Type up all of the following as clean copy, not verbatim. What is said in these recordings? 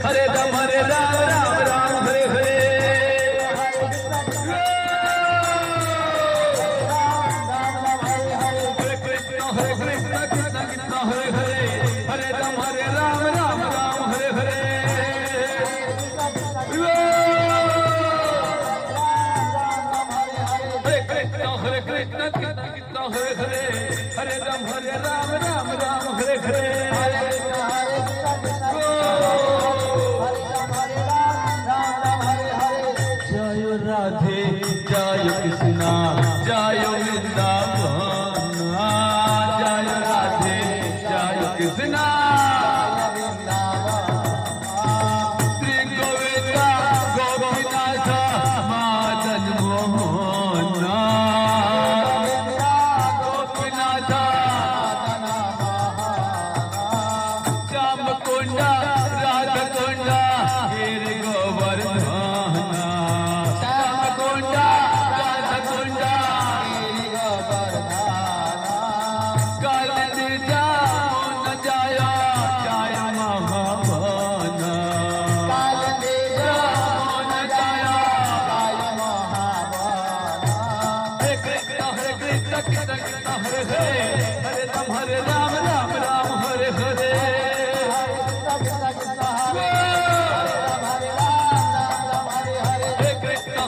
हरे राम राम राम हरे हरे हरे कृष्ण कृष्ण कृष्ण हरे हरे हरे राम राम राम हरे हरे हरे कृष्ण कृष्ण कृष्ण हरे हरे हरे राम राम हरे हरे जय राधे जय कृष्णा जय वृंदावन जय राधे जय कृष्णा श्री गोविंदा गोपीनाथ मदन मोहन गोपीनाथ श्याम कुंड राधा कुंड गिरि गोवर्धन हरे राम राम हरे हरे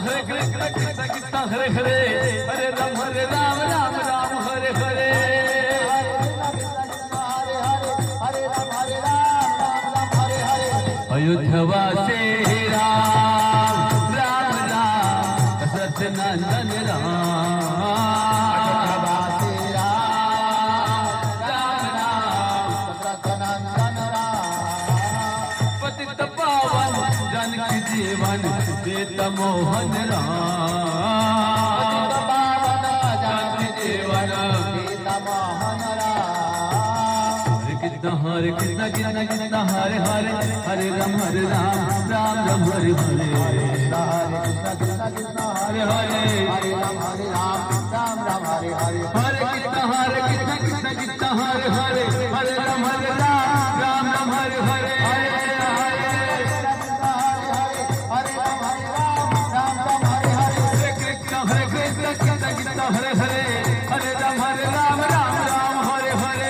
हरे कृष्ण कृष्ण कृष्ण हरे हरे हरे राम राम हरे हरे अयोध्यावासी राम राम राम दशरथ नंदन राम जीवन देत मोहन राम जानकी जीवन देत मोहन राम हरे कृष्ण कृष्ण कृष्ण हरे हरे हरे राम राम राम हरे हरे हरे कृष्ण कृष्ण हरे हरे हरे राम राम हरे हरे हरे कृष्ण कृष्ण कृष्ण हरे हरे हरे राम राम हरे हरे हरे हरे हरे राम राम हरे हरे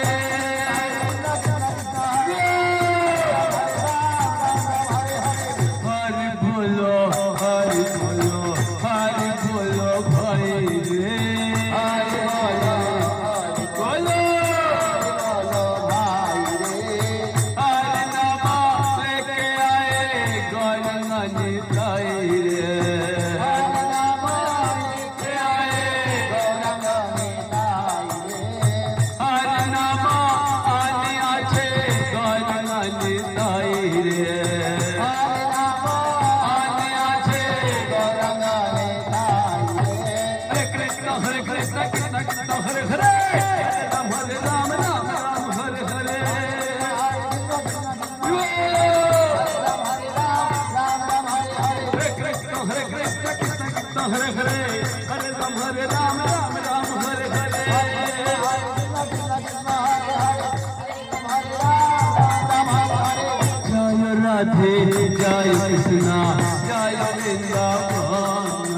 हरि बोलो हरि बोलो हरि बोलो भाई रे हरि बोलो भाई रे हरि नाम लेके आए गौरंगनी ताई रे हरे हरे राम राम हरे हरे हरे कृष्ण कृष्ण कृष्ण हरे हरे हरे राम हरे हरे जय राधे जय कृष्णा जय वृंदावन